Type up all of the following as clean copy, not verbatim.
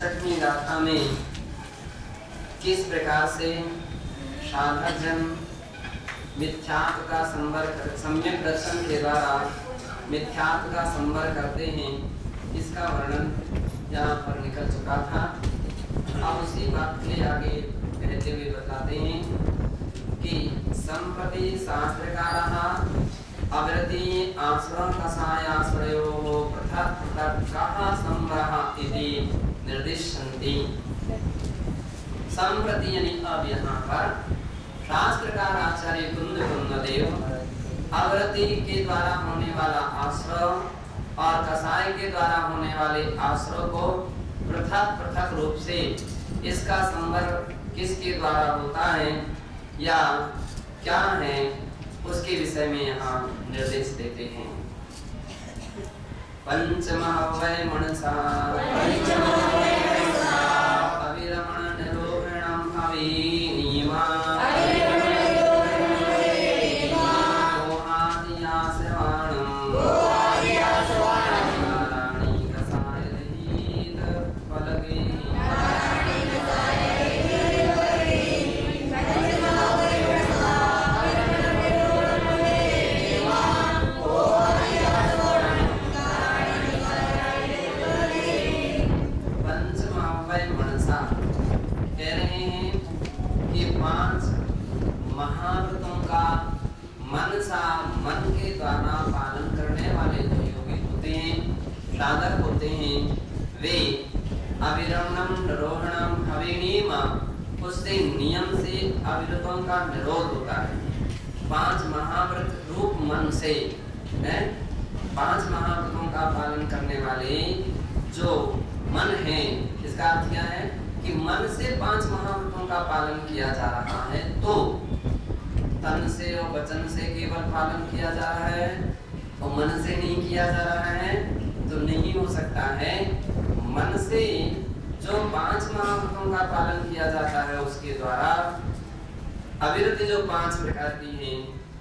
छठवीं गाथा में किस प्रकार से साधक जन मिथ्यात्व का सम्यक दर्शन के द्वारा मिथ्यात्व का संवर करते हैं, इसका वर्णन यहाँ पर निकल चुका था। अब उसी बात के आगे कहते हुए बताते हैं कि संप्रति शास्त्रकारः अविरति आश्रम कषायाश्रयोः पृथक् पृथक् कः संवरः इति निर्दिशन्ति। संप्रति यानी अब यहाँ पर शास्त्रकार आचार्य कुंद कुंददेव अविरति के द्वारा होने वाला आश्रव और कषाय के द्वारा होने वाले आश्रव को पृथक पृथक रूप से इसका संवर किसके द्वारा होता है या क्या है, उसके विषय में यहाँ निर्देश देते हैं। पंचमहावय मनसा अविरमण निरोहणम हविनीमा मन के द्वारा पालन करने वाले जो योगी होते हैं, साधक होते हैं, वे अविरमणम निरोहणम हविनीमा उससे नियम से अविरतों का निरोध होता है। 5 महाव्रत रूप मन से 5 महाव्रतों का पालन करने वाले जो मन है, इसका अर्थ क्या है कि मन से 5 महाव्रतों का पालन किया जा रहा है, तो तन से और वचन से केवल पालन किया जा रहा है और मन से नहीं किया जा रहा है तो नहीं हो सकता है। मन से जो 5 महाव्रतों का पालन किया जाता है उसके द्वारा अविरति जो 5 प्रकार की है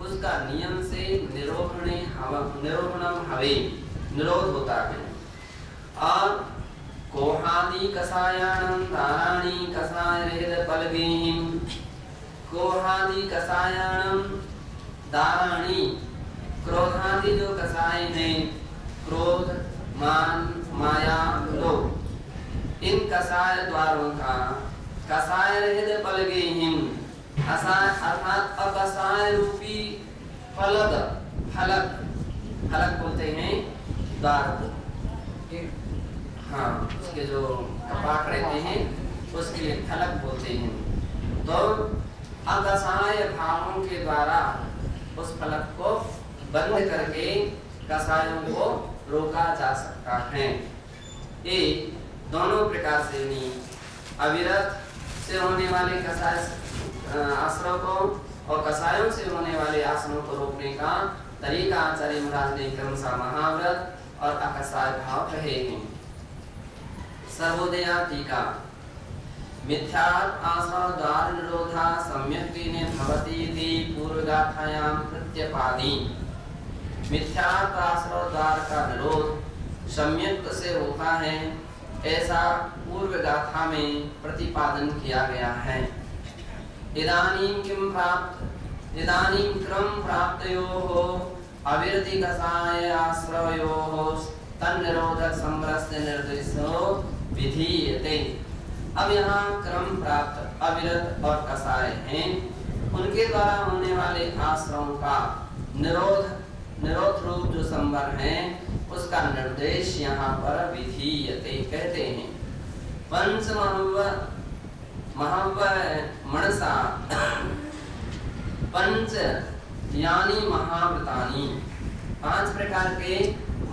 उसका नियम से निरोहणम हवे निरोध होता है। और कोहादि कषायाणं दाराणि कषाय रहित पलगेहिं कोहादि कषायाणं दाराणि क्रोधादि जो कषाय हैं, क्रोध मान माया लोभ, इन कषाय द्वारों का कषाय रहित पलगेहिं अर्थात अकषाय रूपी फलक फलक फलक बोलते हैं द्वार को, हाँ उसके जो कपाट रहते हैं उसके लिए फलक बोलते हैं। तो अकषाय भावों के द्वारा उस फलक को बंद करके कषायों को रोका जा सकता है। ये दोनों प्रकार से नहीं, अविरत से होने वाले कषाय आश्रव को और कषायों से होने वाले आश्रमों को रोकने का तरीका आचार्य महाराज ने क्रमशः महाव्रत और अकषाय भाव कहे हैं। सर्वोदया टीका मिथ्यात् आश्रव द्वार निरोधा सम्यक्तेन भवति इति पूर्वगाथायां प्रत्यपादि। मिथ्यात् आश्रव द्वार का निरोध सम्यक से होता है ऐसा पूर्व गाथा में प्रतिपादन किया गया है। इदानीं किम प्राप्त इदानीं क्रम प्राप्तयोः अविरति कषाय आश्रवयोः तन्निरोधक समरस्य निर्देशो विधीयते। अब यहाँ क्रम प्राप्त अविरत और कषाय हैं, उनके द्वारा होने वाले आश्रमों का निरोध रूप जो संवर है उसका निर्देश यहाँ पर विधीयते कहते हैं। पंच महाव्रय मनसा पंच यानी महाव्रतानी 5 प्रकार के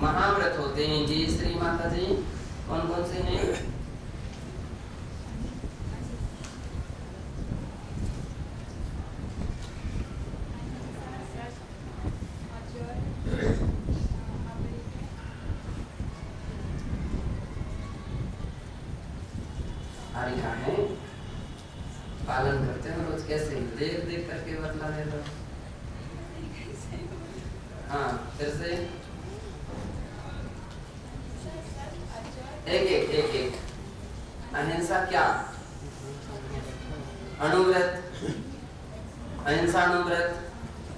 महाव्रत होते हैं जी। श्री माता जी कौन कौन से हैं? है पालन करते हैं रोज, कैसे देख देख करके बतला दे दो। हाँ फिर से एक एक अहिंसा क्या? अणुव्रत, अहिंसा अणुव्रत,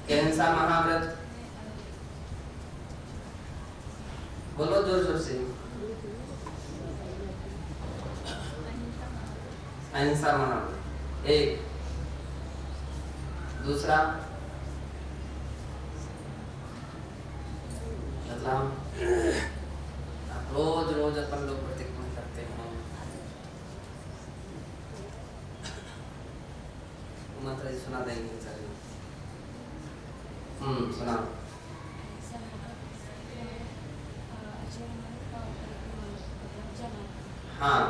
अहिंसा महाव्रत, बोलो जोर जोर से। अहिंसा महाव्रत एक। दूसरा मतलब रोज रोज अपन लोग प्रतिज्ञा करते हैं, माता जी सुना देंगे चलिए। सुना। हाँ,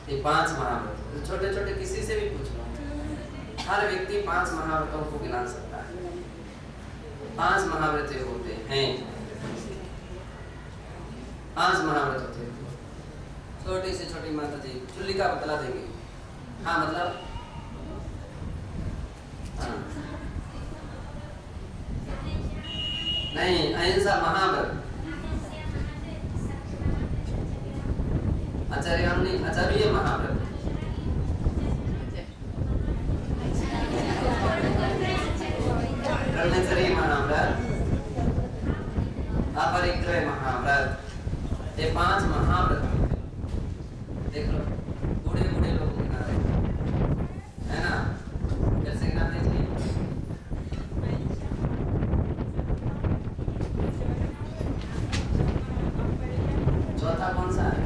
ये 5 महाव्रत, छोटे छोटे किसी से भी पूछ लो, हर व्यक्ति 5 महाव्रतों को गिना सकता है। 5 महाव्रत होते हैं, 5 महाव्रत होते हैं। छोटी से छोटी माता जी चुल्ली का बतला देंगे। हाँ मतलब हाँ। नहीं, अहिंसा महाव्रत आचार्य हमने आचार्य महाव्रत, ब्रह्मचर्य महाव्रत, अपरिग्रह महाव्रत, ये 5 महाव्रत देख लो। बूढ़े बूढ़े लोग गिनाते है ना, कैसे गिनाते थे? चौथा कौन सा है?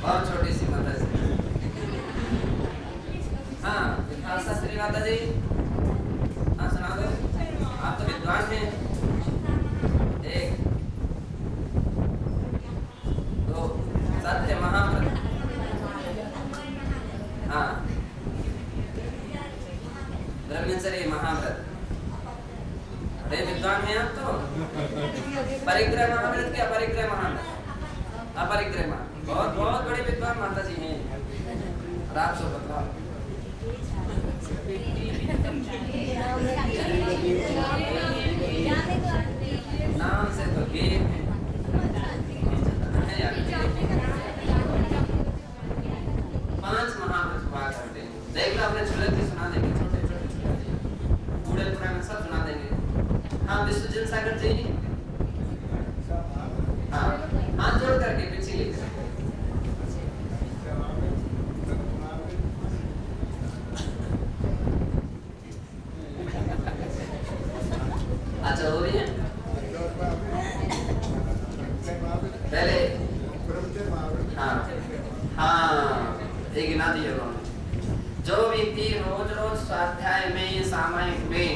और छोटी सी माता जी। हाँ शास्त्री माता जी, हाँ सुना दो, आप तो विद्वान हैं। 1 2 सत्य महाव्रत, हाँ ब्रह्मचर्य महाव्रत, अरे विद्वान हैं आप तो। परिग्रह महाव्रत क्या? परिग्रह महाव्रत, अपरिग्रह महाव्रत, बहुत बहुत बड़े विद्वान माता जी हैं। रात को बतलाओ। नाम से तो गे 5 महाव्रत हुआ करते हैं। देख लो अपने छुलक की सुना देंगे, छोटे छोटे बूढ़े पुराने सब सुना देंगे। हाँ विश्वजन सागर जी, हाँ हाथ जोड़ करके पीछे लेकर। अच्छा हो रही है पहले। हाँ हाँ एक गिना दिए उन्होंने। जो व्यक्ति रोज रोज स्वाध्याय में सामायिक में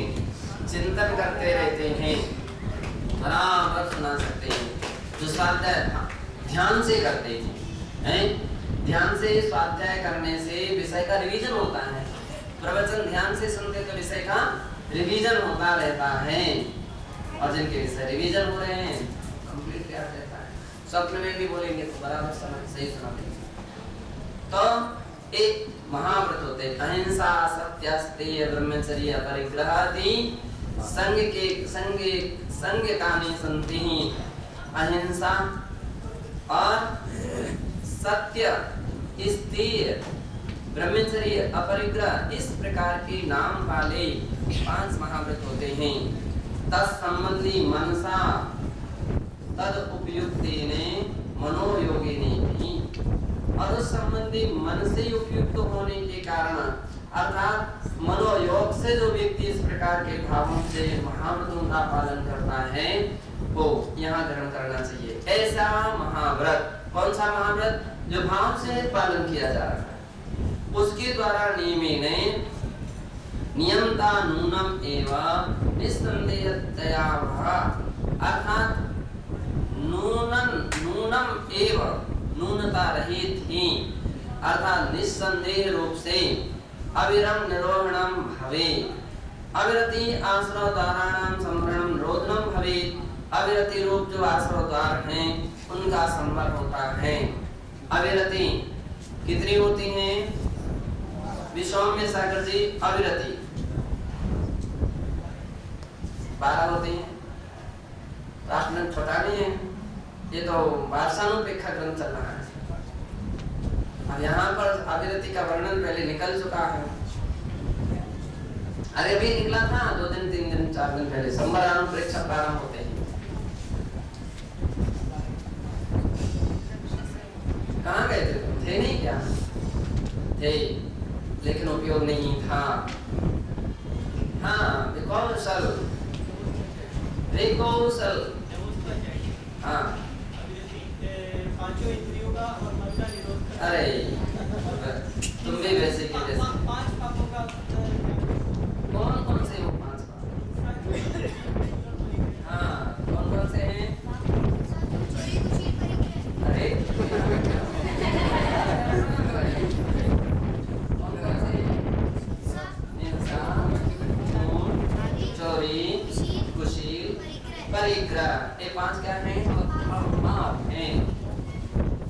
चिंतन करते रहते हैं, बराबर सुना सकते हैं। जो स्वाध्याय ध्यान से करते हैं, ध्यान से स्वाध्याय करने से विषय का रिवीजन होता है। प्रवचन ध्यान से सुनते तो विषय का रिवीजन होता रहता है, और जिनके विषय रिवीजन हो रहे हैं कंप्लीट याद रहता है। स्वप्न में भी बोलेंगे तो बराबर समझ सही सुना देंगे। तो एक महाव्रत होते हैं अहिंसा, सत्य, स्तेय, ब्रह्मचर्य, अपरिग्रह आदि संग कानि संति। अहिंसा और सत्य, स्तेय, ब्रह्मचर्य, अपरिग्रह इस प्रकार के नाम वाले 5 महाव्रत होते हैं। तत्संबंधी मनसा तद उपयुक्तेने मनोयोगिने भी, और उस संबंधी मन से उपयुक्त होने के कारण अर्थात मनोयोग से जो व्यक्ति इस प्रकार के भावों से महाव्रतों का पालन करता है वो यहाँ ग्रहण करना चाहिए। ऐसा महाव्रत, कौन सा महाव्रत? जो भाव से पालन किया जा रहा है उसके द्वारा नियमेने नियमता नूनम एवं निस्संदेहतया अर्थात नूनम एवं नूनता रहित ही अर्थात निस्संदेह रूप से अविरम निरोहणम भवे, अविरति आश्रव द्वाराणाम संवरणम रोधनम भवे। अविरति रूप जो आश्रव द्वार हैं उनका संवर होता है। अविरति कितनी होती हैं? विश्वम्य सागर जी, अविरति 12 होती हैं। राष्ट्रग्रंथ छोटा नहीं है, ये तो वार्षानुपेक्षा ग्रंथ चल रहा है। अब यहाँ पर अभिरति का वर्णन पहले निकल चुका है, अरे अभी निकला था 2 दिन 3 दिन 4 दिन पहले, संवरानुप्रेक्षा प्रारंभ होते हैं। कहाँ गए थे तुम? थे नहीं क्या? थे, लेकिन उपयोग नहीं था। हाँ, विकौशल, विकौशल, हाँ, पांचों इंद्रियों का और मन का निरोध। अरे तुम भी वैसे की जैसे। 5 पापों का कौन कौन से वो 5 पाप? हाँ, कौन कौन से हैं? अरे परिग्रह, ये 5 क्या हैं? पाप हैं,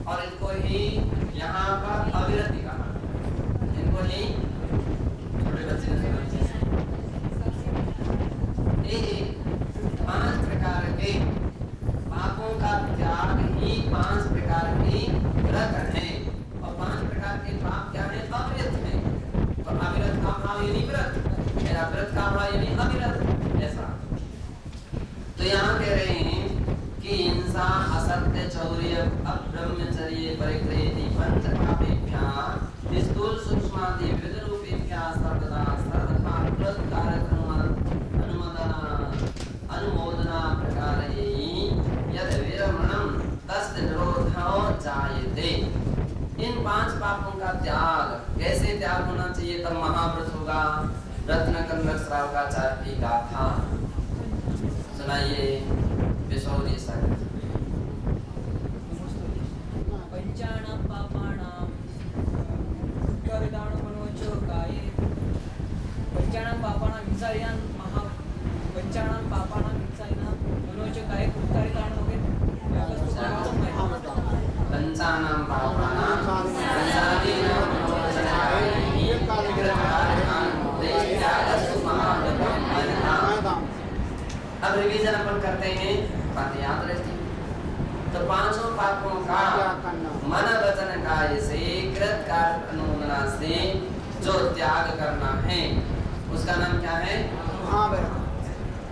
और इनको ही यहाँ पर अविरति कहा। इनको ही छोटे बच्चे ने ये 5 प्रकार के पापों का त्याग ही 5 प्रकार की व्रत है। और 5 प्रकार के पाप क्या है? अविरत है। तो अविरत का भाव यानी व्रत, व्रत का भाव यानी अविरत, ऐसा। तो यहाँ कह रहे हैं कि हिंसा, असत्य, चौर्य, अब्रह्मचर्य, परिग्रहेति पंच पापेभ्यः स्थूल सूक्ष्मादि विविध रूपेभ्यः सर्वदा सर्वथा कृतकारक अनुमोदना प्रकारैः यद विरमणं तस्य निरोधो जायते। इन 5 पापों का त्याग कैसे त्याग होना चाहिए तब महाव्रत होगा? रत्नकंदर श्रावकाचार्य की गाथा सुनाइए, विशौर्य संग। पंचानां पापानां कर्ताणं मनोचो काये। पंचानां पापानां हिंसायां महा पंचानां पापानां हिंसायां मनोचो काये कर्ताणं हो गए। पंचानां पापानां पंचादीनां मनोचो काये कर्ताणं देशास्तु महाव्रतं। अब रिवीजन अपन करते हैं, बातें याद रहती हैं। तो 5 पापों का मन वचन काय से कृत कार्य अनुमोदना से जो त्याग करना है उसका नाम क्या है? महाव्रत।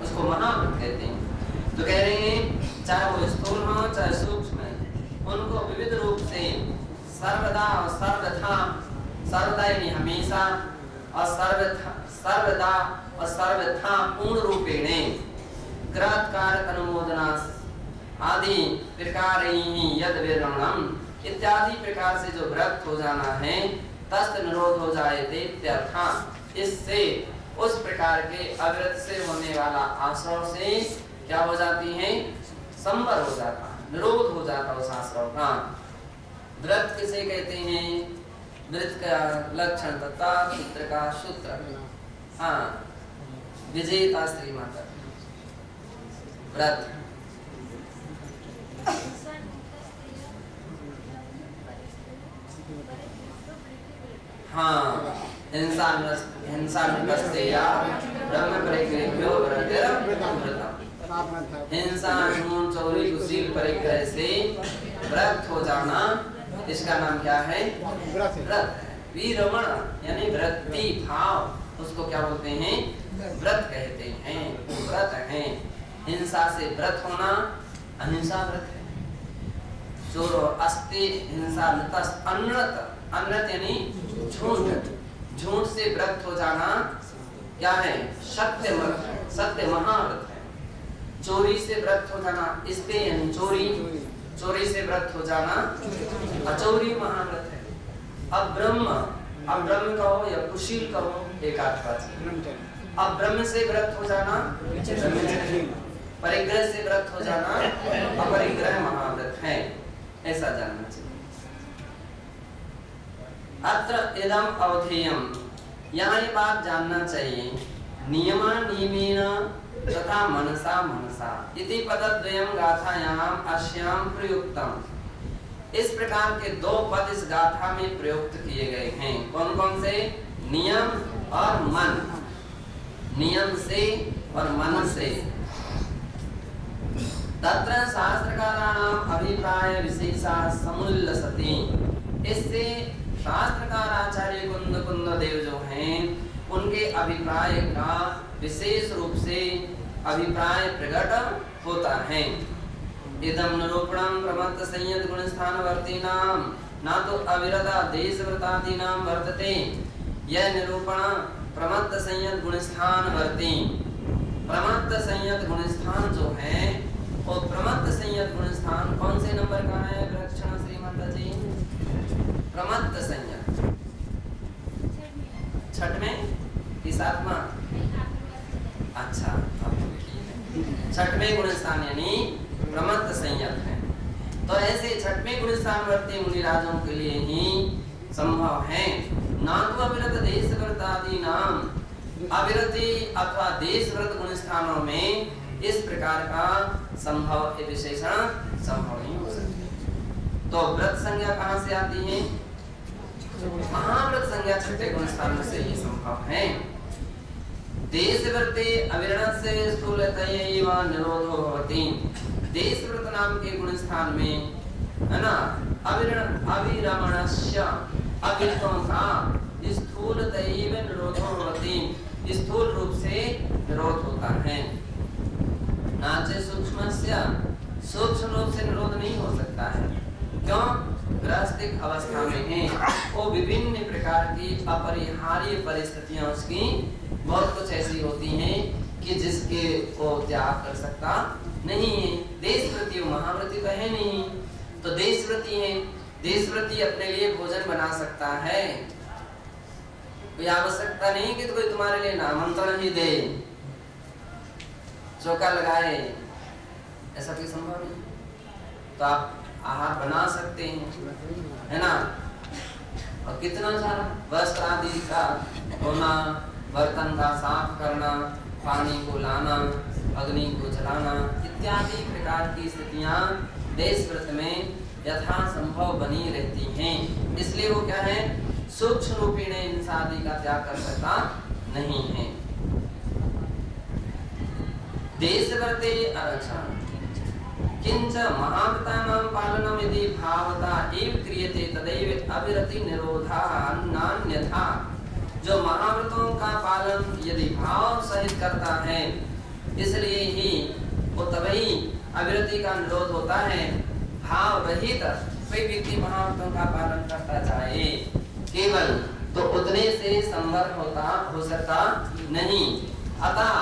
उसको महाव्रत कहते हैं। तो कह रहे हैं चाहे वो स्थूल हो चाहे सूक्ष्म है, उनको विविध रूप से सर्वदा और सर्वथा, सर्वदा यानी हमेशा, और सर्वदा और सर्वथा पूर्ण रूपेणे कृत कारक अनुमोदना आदि प्रकार ही यद विरमणम इत्यादि प्रकार से जो व्रत हो जाना है तस्त निरोध हो जाए इत्यर्थ। इससे उस प्रकार के अव्रत से होने वाला आश्रव से क्या हो जाती है? संवर हो जाता, निरोध हो जाता उस आश्रव का। व्रत किसे कहते हैं? व्रत का लक्षण तथा सूत्र का सूत्र, हाँ, विजेता श्री माता व्रत। हाँ, हिंसा नस्तेया ब्रह्म परिग्रह्यो व्रतम्। हिंसा, झूठ, चोरी, कुशील, परिग्रह से व्रत हो जाना, इसका नाम क्या है? व्रत। वीरमण यानी वृत्ति भाव, उसको क्या बोलते हैं? व्रत कहते हैं, व्रत है। हिंसा से व्रत होना अहिंसा व्रत है। चोर अस्ति हिंसा नतस अनृत, अनृत यानी झूठ, झूठ से व्रत हो जाना क्या है? सत्य महाव्रत है। चोरी से व्रत हो जाना, इसके यानी चोरी, चोरी से व्रत हो जाना अचौरी महाव्रत है। अब ब्रह्म कहो या कुशील कहो, एक अब ब्रह्म से व्रत हो जाना, परिग्रह से व्रत हो जाना अपरिग्रह महाव्रत है, ऐसा जानना चाहिए। अत्र इदम अवधेयम, यहाँ ये बात जानना चाहिए, नियमा नियमेन तथा मनसा मनसा इति पदद्वयम् गाथायाम् अस्याम् प्रयुक्तम्। इस प्रकार के 2 पद इस गाथा में प्रयुक्त किए गए हैं। कौन कौन से? नियम और मन। नियम से और मन से। तत्र शास्त्रकाराणाम अभिप्राय विशेषा समुल्लसति। इससे शास्त्रकार आचार्य कुंद देव जो हैं उनके अभिप्राय का विशेष रूप से अभिप्राय प्रकट होता है। इदम निरूपणम प्रमत्त संयत गुण स्थान वर्तीनाम ना तो अविरता देश व्रतादीनाम वर्तते। यह निरूपण प्रमत्त संयत गुण स्थान वर्ती, प्रमत्त संयत गुण स्थान जो है और प्रमत्त संयत गुण स्थान कौन से नंबर का है विलक्षण श्रीमंत जी? प्रमत्त संयत छठ में कि सातवां? अच्छा, छठवें गुण स्थान यानी प्रमत्त संयत है। तो ऐसे छठवें गुण स्थान वर्ती मुनिराजों के लिए ही संभव है। ना तो अविरत देश व्रत आदि नाम, अविरति अथवा देश व्रत गुण स्थानों में इस प्रकार का संभव विशेषण संभव नहीं हो सकती। तो व्रत संज्ञा कहाँ से आती है? महाव्रत संज्ञा छठे गुण स्थान से ही संभव है। देश व्रते अविरण से स्थूलतयैव निरोधो भवति। देश व्रत नाम के गुण स्थान में है ना अविरमणस्य अविरतों का स्थूलतयैव निरोधो भवति, स्थूल रूप से निरोध होता है। नाचे सूक्ष्मस्य, सूक्ष्म रूप से निरोध नहीं हो सकता है। क्यों? गृहस्थिक अवस्था में है, वो विभिन्न प्रकार की अपरिहार्य परिस्थितियां उसकी बहुत कुछ ऐसी होती हैं कि जिसके को त्याग कर सकता नहीं है। देशव्रती महाव्रती तो है नहीं, तो देशव्रती है। देशव्रती अपने लिए भोजन बना सकता है, कोई आवश्यकता नहीं कि कोई तुम्हारे लिए आमंत्रण ही दे, चौका लगाए, ऐसा कोई संभव नहीं। तो आप आहार बना सकते हैं, है ना। और कितना सारा वस्त्र आदि का धोना, बर्तन का साफ करना, पानी को लाना, अग्नि को जलाना इत्यादि प्रकार की स्थितियां देश व्रत में यथा संभव बनी रहती हैं। इसलिए वो क्या है, सूक्ष्म रूपी ने इन आदि का त्याग कर सकता नहीं है। देश व्रते किंच महाव्रतानां पालनम यदि भावता एव क्रियते तदैव अविरति निरोधा अन्यथा। जो महाव्रतों का पालन यदि भाव सहित करता है, इसलिए ही वो तभी अविरति का निरोध होता है। भाव रहित कोई व्यक्ति महाव्रतों का पालन करता जाए केवल, तो उतने से संभव हो सकता नहीं। अतः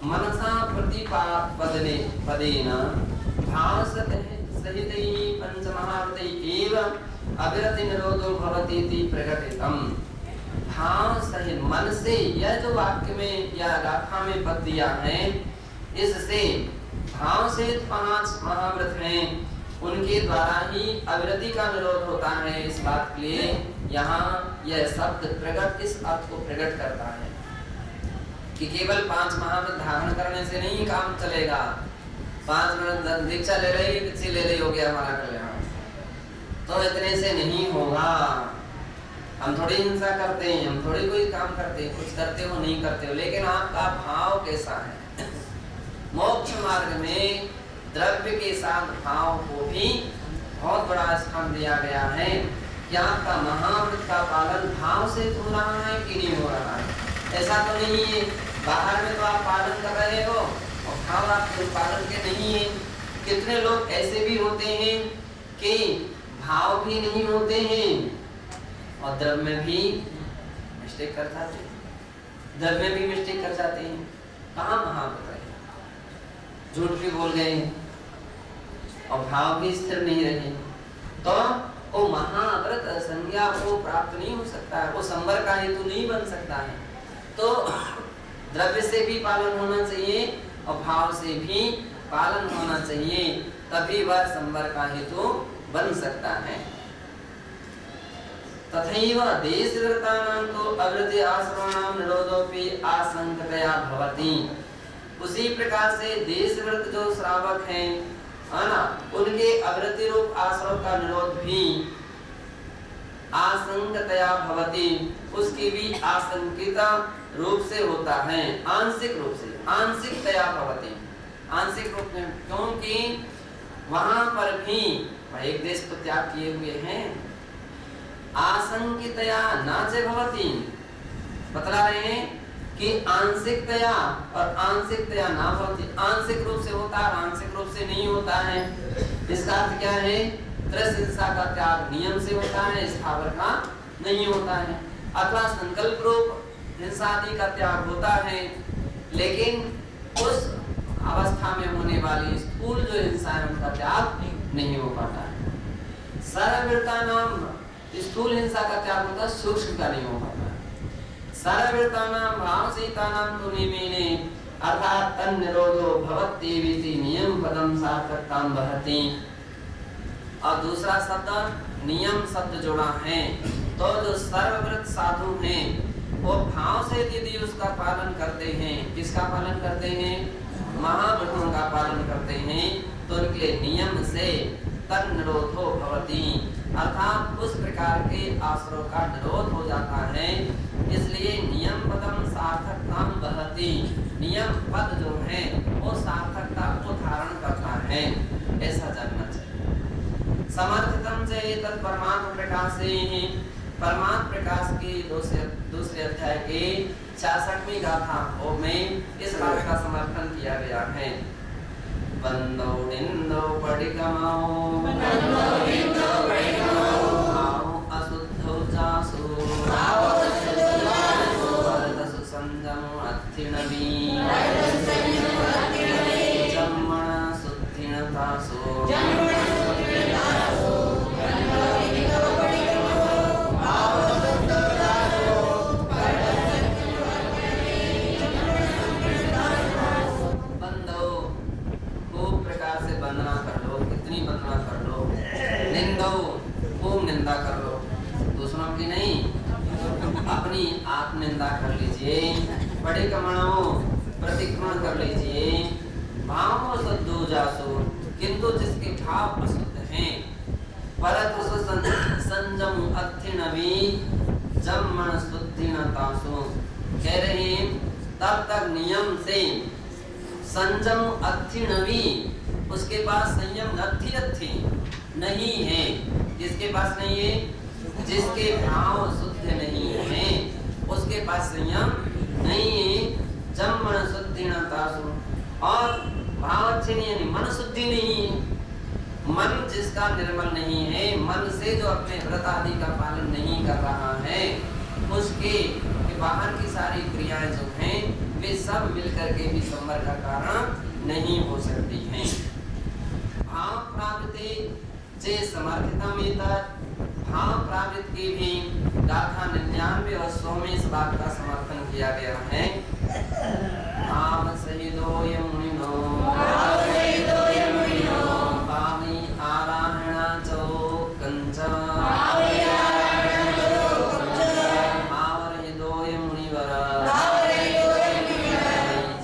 मनसा प्रतिपादने पदेन भाव सहित ही पंचमहाव्रते एव अविरति निरोधो भवति इति प्रकटितम्। भाव सहित मन से यह जो वाक्य में या गाथा में पद दिया है, इससे भाव सहित 5 महाव्रत हैं, उनके द्वारा ही अविरति का निरोध होता है। इस बात के लिए यहाँ यह शब्द प्रकट इस अर्थ को प्रकट करता है कि केवल 5 महाव्रत धारण करने से नहीं काम चलेगा। 5 मिनट दीक्षा ले रही, पिछली ले रही, हो गया हमारा कल्याण, तो इतने से नहीं होगा। हम थोड़ी हिंसा करते हैं, हम थोड़ी कोई काम करते हैं, कुछ करते हो नहीं करते हो, लेकिन आपका भाव कैसा है। मोक्ष मार्ग में द्रव्य के साथ भाव को भी बहुत बड़ा स्थान दिया गया है कि आपका महाव्रत का पालन भाव से हो रहा है कि नहीं हो रहा है। ऐसा तो नहीं है बाहर में तो आप पालन कर रहे हो और भाव आपके पालन के नहीं है। कितने लोग ऐसे भी होते हैं कि भाव भी नहीं होते हैं और द्रव्य में भी मिस्टेक कर जाते हैं, द्रव्य में भी मिस्टेक कर जाते हैं। कहाँ महाव्रत है, झूठ भी बोल गए और भाव भी स्थिर नहीं रहे, तो वो महाव्रत संज्ञा को प्राप्त नहीं हो सकता है, वो संवर का हेतु नहीं बन सकता है। तो द्रव्य से भी पालन होना चाहिए और भाव से भी पालन होना चाहिए, तभी वह संवर का हेतु बन सकता है। तथैव देशव्रतानां तो अवृत्ति आश्रमाणां निरोधोपि आसंगतया भवति। उसी प्रकार से देशव्रत जो श्रावक हैं, है ना, उनके अवृत्ति रूप आश्रम का निरोध भी आसंगतया भवति, उसकी भी आशंकित रूप से होता है, आंशिक रूप से, आंशिकतया भवति। आंशिक रूप में, क्योंकि वहां पर भी एक देश को त्याग किए हुए हैं। आशंकितया नाचे भवती, बतला रहे हैं कि आंशिकतया और आंशिकतया ना भवती, आंशिक रूप से होता है, आंशिक रूप से नहीं होता है। इसका अर्थ क्या है? त्रस हिंसा का त्याग नियम से होता है, स्थावर का नहीं होता है। अथवा संकल्प रूप हिंसा आदि का त्याग होता है, लेकिन उस अवस्था में होने वाली स्थूल जो हिंसा है उनका त्याग नहीं हो पाता है। सर्ववीरता नाम स्थूल हिंसा का त्याग होता है, सूक्ष्म का नहीं हो पाता। सर्ववीरता नाम भाव सीता नाम तो निमेने, अर्थात तन निरोधो भवत्येवेति नियम पदम सार्थकताम वहति। और दूसरा शब्द नियम शब्द जोड़ा है, तो जो सर्वव्रत साधु हैं वो भाव से यदि उसका पालन करते हैं, किसका पालन करते हैं? महाव्रतों का पालन करते हैं, तो उनके लिए नियम से तन निरोधो भवति, अर्थात उस प्रकार के आश्रयों का निरोध हो जाता है। इसलिए नियम पदम सार्थकताम वहति, नियम पद जो है वो सार्थकता को धारण करता है, ऐसा जानना चाहिए। समर्थितम से परमात्म प्रकाश से ही, परमात्म प्रकाश के दूसरे अध्याय के 66वीं गाथा में इस बात का समर्थन किया गया है। बंदो निंदो पडिकमाओ, आओ अशुद्धो जासु, वरदसु संजमो अत्थिणवी, जम्मण शुद्धिनतासु, खूब निंदा कर लो, दूसरों की नहीं, अपनी आत्मनिंदा कर लीजिए। बड़े कमाओ प्रतिक्रमण कर लीजिए। भाव शुद्धो जासो, किंतु जिसके भाव अशुद्ध हैं, परत संजम अत्थिणवी जम्मण शुद्धिनतासु, कह रहे हैं तब तक नियम से संजम अत्थिणवी, उसके पास संयम अत्थि नहीं है। जिसके पास नहीं है, जिसके भाव शुद्ध नहीं है उसके पास संयम नहीं है। जम्मण शुद्धिनतासु, और भाव अच्छे नहीं है, मन शुद्धि नहीं है। मन जिसका निर्मल नहीं है, मन से जो अपने व्रत आदि का पालन नहीं कर रहा है, उसके बाहर की सारी क्रियाएं जो हैं वे सब मिलकर के भी संवर का कारण नहीं हो सकती हैं। भाव प्राप्ति जे समर्थितम एतत्, भाव प्राप्त की भी गाथा 99 और 100 में इस बात का समर्थन किया गया है। भाव सहितो यमुनिनो, भावी आराहणा चौकंच, भावरहितो यमुनिवर,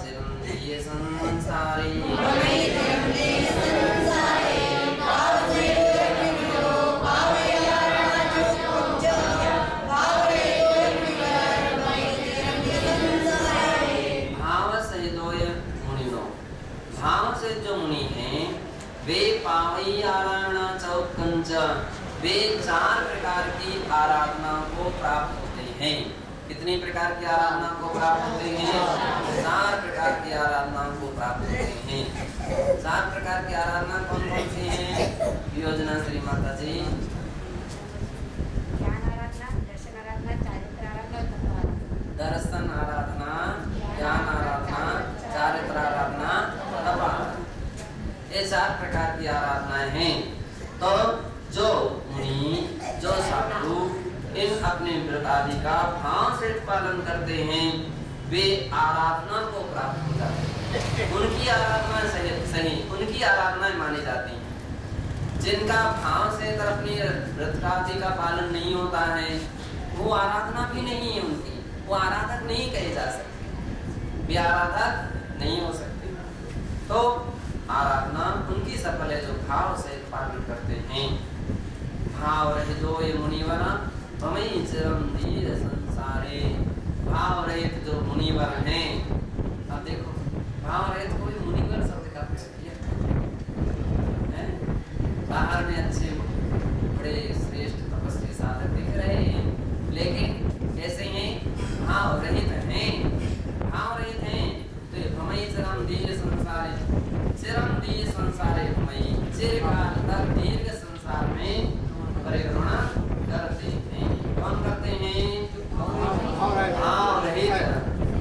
चिरंजीय संसारी, वे पावई आराधना चौकंच, वे 4 प्रकार की आराधना को प्राप्त होते हैं। कितनी प्रकार की आराधना को प्राप्त होते हैं? 4 प्रकार की आराधना को प्राप्त होते हैं। 4 प्रकार की आराधना कौन कौन सी हैं? योजना श्री माता जी। दर्शन आराधना, ज्ञान आराधना, चारित्र आराधना, तप आराधना, ये 4 प्रकार की आराधनाएं हैं। तो जो मुनि, जो साधु इन अपने व्रत आदि का भाव से पालन करते हैं, वे आराधना को प्राप्त हो जाते हैं। उनकी आराधना सही उनकी आराधनाएं मानी जाती हैं। जिनका भाव से अपनी व्रत आदि का पालन नहीं होता है, वो आराधना भी नहीं है उनकी, वो आराधक नहीं कहे जा सकते, वे आराधक नहीं हो सकते। तो आराधना उनकी सफल है जो भाव से पालन करते हैं। भाव रहितो ये मुनिवर ममई चिरंजीय संसारे, भाव रहित जो मुनिवर हैं। अब देखो भाव रहित कोई मुनिवर शब्द का तक दीर्घ संसार में परिभ्रमण करते हैं। कौन करते हैं? भाव रहित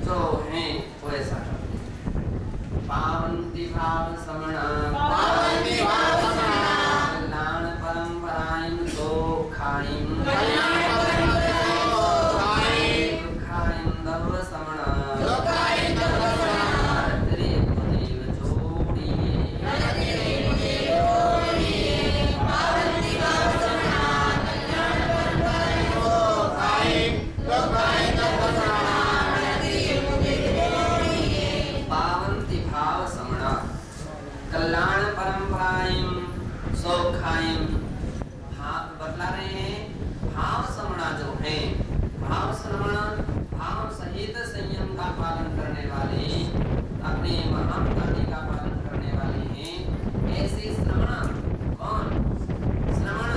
जो हैं वो ऐसा करते हैं। पावन्ति भाव समणा कल्याण परंपरायं सोखायं दुखायं दव समणा कल्याण परंपराएं सौखाएं बतला रहे हैं। भाव समणा जो है, भाव समणा भाव सहित संयम का पालन करने वाले, अपने महात्मा का पालन करने वाले हैं। ऐसे श्रमण कौन? श्रमण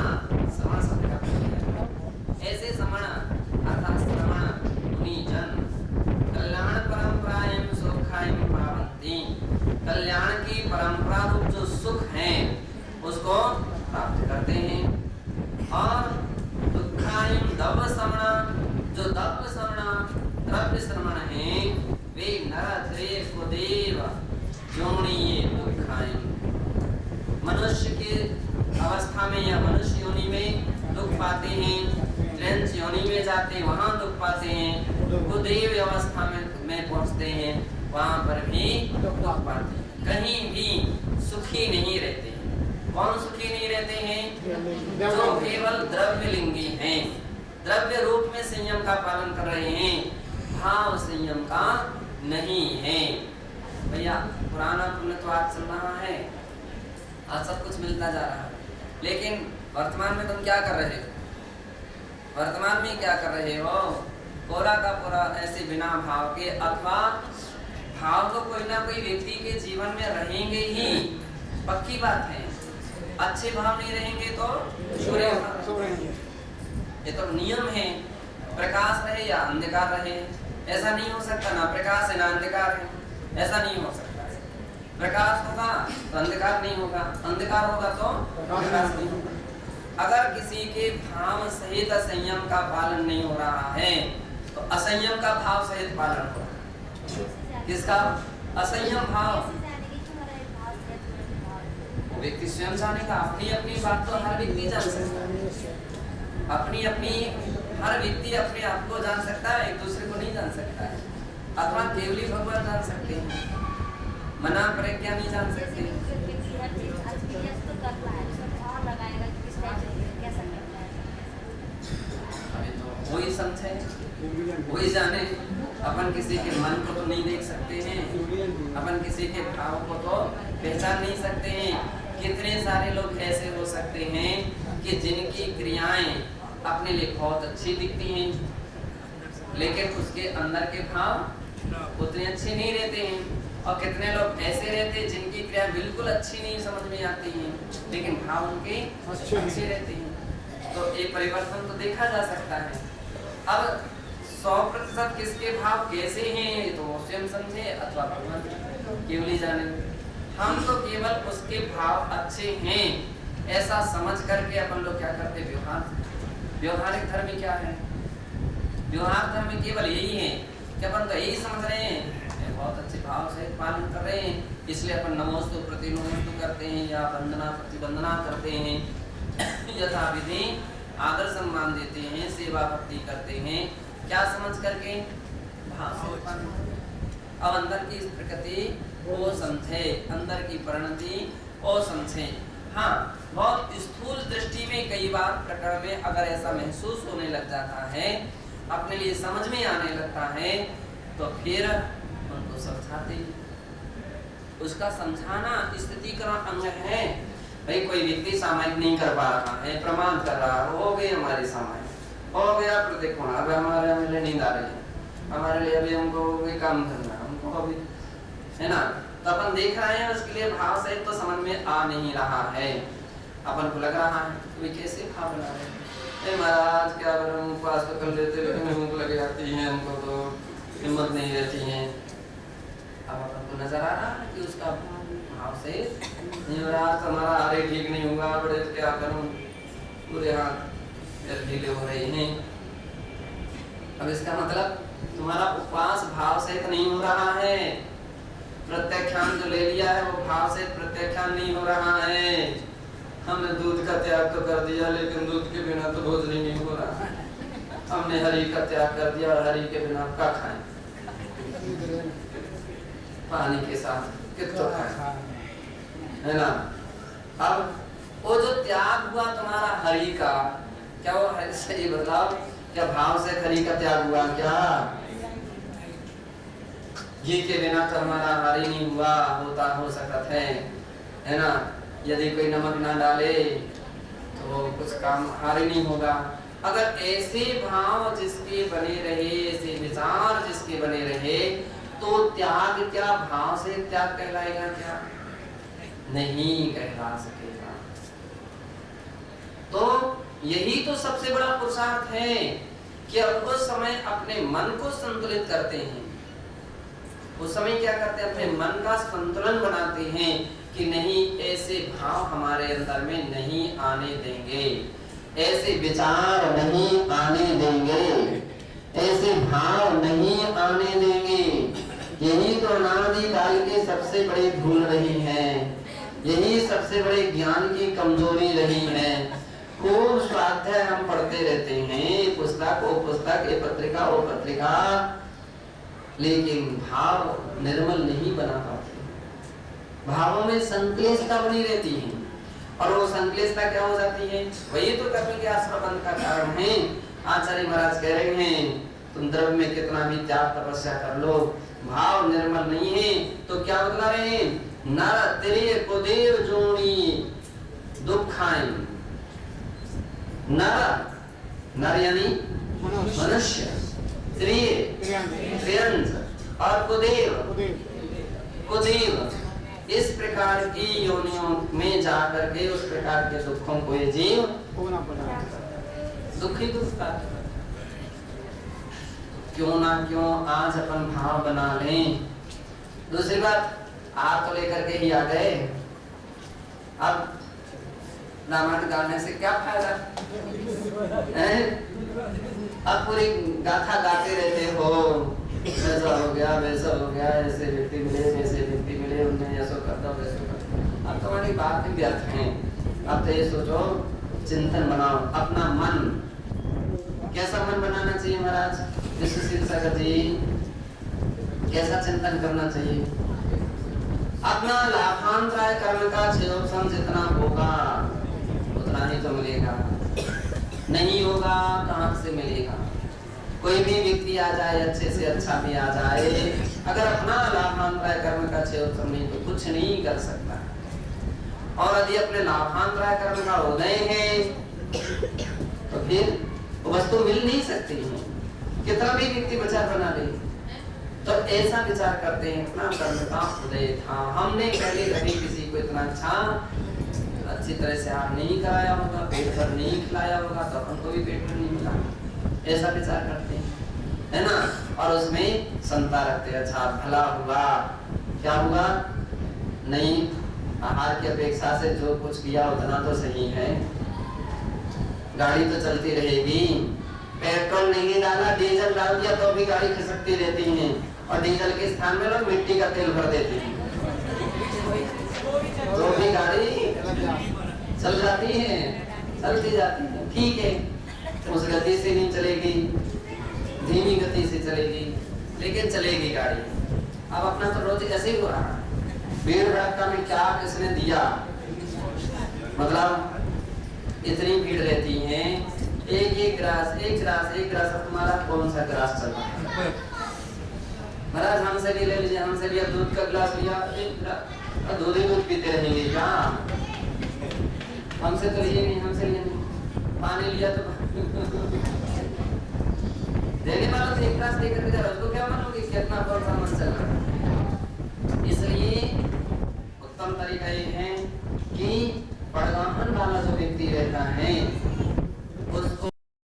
श्रवण शब्द का प्रयोग। ऐसे श्रमण अर्थात श्रमण मुनिजन कल्याण परंपराएं सौखाएं पावन्ति, कल्याण की परंपरा रूप जो सुख है उसको प्राप्त करते हैं। और दुखायं दव समणा, जो दव समणा द्रव्य श्रमण है वे नर त्रय कुदेव योनिये दुखायं, मनुष्य की अवस्था में या मनुष्य योनि में दुख पाते हैं, त्रयंच योनि में जाते वहां दुख पाते हैं, कुदेव अवस्था में पहुंचते हैं वहां पर भी दुख पाते हैं, कहीं भी सुखी नहीं रहते हैं। कौन सुखी नहीं रहते हैं? जो केवल द्रव्य लिंगी हैं, द्रव्य रूप में संयम का पालन कर रहे हैं, भाव संयम का नहीं है। भैया पुराना पुण्यवाद चल रहा है, आज सब कुछ मिलता जा रहा है, लेकिन वर्तमान में तुम क्या कर रहे हो? वर्तमान में क्या कर रहे हो? पूरा का पूरा ऐसे बिना भाव के, अथवा भाव तो कोई ना कोई व्यक्ति के जीवन में रहेंगे ही, पक्की बात है। अच्छे भाव नहीं रहेंगे तो बुरे भाव, ये तो नियम है। प्रकाश रहे या अंधकार रहे, ऐसा नहीं हो सकता। ना प्रकाश है ना अंधकार है, ऐसा नहीं हो सकता। प्रकाश होगा तो अंधकार नहीं होगा, अंधकार होगा तो प्रकाश नहीं होगा। अगर किसी के भाव सहित संयम का पालन नहीं हो रहा है तो असंयम का भाव सहित पालन हो रहा है। किसका? असंयम भाव। वो व्यक्ति स्वयं जानेगा। अपनी अपनी बात तो हर व्यक्ति जान सकता है, अपनी अपनी हर व्यक्ति अपने आप को जान सकता है, एक दूसरे को नहीं जान सकता है। अथवा केवली भगवान जान सकते हैं, मना प्रज्ञा नहीं जान सकते। अभी तो वही समझे, वही जाने। अपन किसी के मन को तो नहीं देख सकते हैं, अपन किसी के भाव को तो पहचान नहीं सकते हैं। कितने सारे लोग ऐसे हो सकते हैं कि जिनकी क्रियाएं अपने लिए बहुत अच्छी दिखती हैं, लेकिन उसके अंदर के भाव उतने अच्छे नहीं रहते हैं। और कितने लोग ऐसे रहते हैं जिनकी क्रिया बिल्कुल अच्छी नहीं समझ में आती है, लेकिन भाव उनके अच्छे रहते हैं। तो एक परिवर्तन तो देखा जा सकता है। अब 100% किसके भाव कैसे हैं तो स्वयं समझे अथवा भगवान केवली जाने। हम तो केवल उसके भाव अच्छे हैं ऐसा समझ करके अपन लोग क्या करते? व्यवहारिक धर्म क्या है? व्यवहार धर्म केवल यही है कि अपन तो यही समझ रहे हैं, बहुत अच्छे भाव से पालन कर रहे हैं, इसलिए अपन नमोस्तु प्रतिनमोस्तु करते हैं या वंदना प्रतिवंदना करते हैं, यथाविधि आदर सम्मान देते हैं, सेवा भक्ति करते हैं। क्या समझ करके? भाव से पालन। अब अंदर की प्रकृति वो समझे, अंदर की परिणति वो समझे। हाँ, बहुत स्थूल दृष्टि में कई बार प्रकरण में अगर ऐसा महसूस होने लग जाता है, अपने लिए समझ में आने लगता है, तो फिर उनको समझाते। उसका समझाना स्थितिकरण अंग है। भाई कोई व्यक्ति सामायिक नहीं कर पा रहा है, प्रमाण कर रहा है, हो गई हमारी सामायिक, हो गया प्रतिकोण, अब हमारे लिए नींद आ रही है, हमारे लिए अभी हमको कोई काम करना, हमको अभी है ना, तो अपन देख रहे हैं उसके लिए भाव सहित तो समझ में आ नहीं रहा है। अपन को लग रहा है कोई कैसे भाव बना रहे हैं, महाराज क्या करूं, पास तो कर लेते लेकिन हमको लग जाती है, हमको तो हिम्मत नहीं रहती है। अब अपन को नजर आ रहा है कि उसका भाव से युवराज तुम्हारा हरे ठीक नहीं हुआ, बड़े क्या करूं, पूरे हाथ पैर ढीले हो रहे हैं। अब इसका मतलब तुम्हारा उपवास भाव सहित नहीं हो रहा है, प्रत्याख्यान जो ले लिया है वो भाव सहित प्रत्याख्यान नहीं हो रहा है। हमने दूध का त्याग तो कर दिया, लेकिन दूध के बिना तो भोजन ही नहीं हो रहा। हमने हरि का त्याग कर दिया और हरि के बिना क्या खाएं, पानी के साथ कितना खाएं, है ना। अब वो जो त्याग हुआ तुम्हारा हरि का, क्या वो सही बदलाव, क्या भाव से हरि का त्याग हुआ क्या? घी के बिना तो हमारा हरि नहीं हुआ, होता हो सकत है ना। यदि कोई नमक ना डाले तो कुछ काम हरि नहीं होगा। अगर ऐसे भाव जिसके बने रहे, ऐसे विचार जिसके बने रहे, तो त्याग क्या भाव से त्याग कहलाएगा क्या? नहीं कहला सकेगा। तो यही तो सबसे बड़ा पुरुषार्थ है कि अब उस समय अपने मन को संतुलित करते हैं। उस समय क्या करते हैं, अपने मन का संतुलन बनाते हैं कि नहीं, ऐसे भाव हमारे अंदर में नहीं आने देंगे, ऐसे विचार नहीं आने देंगे, ऐसे भाव नहीं आने देंगे। यही तो अनादिकाल के सबसे बड़ी भूल रही है, यही सबसे बड़े ज्ञान की कमजोरी रही है। खूब स्वाध्याय हम पढ़ते रहते हैं, पुस्तक ओ पुस्तक, ये पत्रिका ओ पत्रिका, लेकिन भाव निर्मल नहीं बना पाते। भावों में संक्लेशता बनी रहती है, और वो संक्लेशता क्या हो जाती है, वही तो कभी के आश्रमबंध का कारण है। आचार्य महाराज कह रहे हैं तुम द्रव्य में कितना भी त्याग तपस्या कर लो, भाव निर्मल नहीं है तो क्या बतला रहे हैं, नर तेरे कुदेव जोड़ी दुखाएं। नर, नर यानी मनुष्य, त्रियंज और कुदेव, कुदेव, इस प्रकार की योनियों में जाकर के उस प्रकार के दुखों को ये जीव दुखी दुखता। क्यों ना क्यों आज अपन भाव बना लें। दूसरी बात, आप तो लेकर के ही आ गए, अब रामायण गाने से क्या फायदा है? अब पूरी गाथा गाते रहते हो, ऐसा हो गया, वैसा हो गया, ऐसे व्यक्ति मिले, वैसे व्यक्ति मिले, उन्हें ऐसा कर दो, वैसा कर दो। अब तुम्हारी बात भी व्यर्थ है। अब तो ये सोचो, चिंतन बनाओ अपना मन। कैसा मन बनाना चाहिए महाराज? विश्वशील सागर जी, कैसा चिंतन करना चाहिए? अपना लाभांतराय कर्म का क्षेत्रफल जितना होगा उतना ही तो मिलेगा, नहीं होगा कहाँ से मिलेगा? कोई भी व्यक्ति आ जाए, अच्छे से अच्छा भी आ जाए, अगर अपना लाभांतराय कर्म का क्षेत्रफल नहीं तो कुछ नहीं कर सकता। और यदि अपने लाभांतराय कर्म का उदय है तो फिर वस्तु मिल नहीं सकती है, कितना भी व्यक्ति विचार बना ले। तो ऐसा विचार करते हैं, अपना कर्म का उदय था, हमने पहले कभी किसी को इतना अच्छा अच्छी तरह से आप नहीं कराया होगा, पेट भर नहीं खिलाया होगा, तो अपन को भी पेट भर नहीं मिला, ऐसा विचार करते हैं, है ना। और उसमें संता रखते, अच्छा भला हुआ, क्या हुआ, नहीं आहार की अपेक्षा से जो कुछ किया उतना तो सही है, गाड़ी तो चलती रहेगी, पेट्रोल नहीं डाला, डीजल डाल दिया तो भी गाड़ी खिसकती रहती है, और डीजल के स्थान में लोग मिट्टी का तेल भर देते हैं, तो भी गाड़ी चल जाती है, चलती जाती है, ठीक है, उस गति से नहीं चलेगी, धीमी गति से चलेगी, लेकिन चलेगी गाड़ी। अब अपना तो रोज ऐसे ही हो रहा है, भीड़ भड़का में क्या किसने दिया, मतलब इतनी भीड़ रहती है, एक गिलास, अब तुम्हारा कौन सा गिलास चल रहा है? महाराज हमसे भी ले लीजिए, हमसे भी, अब दूध का गिलास लिया, एक गिलास दूध ही दूध पीते रहेंगे क्या? हमसे तो लिए नहीं, हमसे लिए नहीं, पानी लिया तो देने वाला तो एक गिलास लेकर के जा रहा, उसको क्या मानोगे कितना कौन सा मन चल रहा है? इसलिए उत्तम तरीका ये है कि पड़गाहन वाला जो व्यक्ति रहता है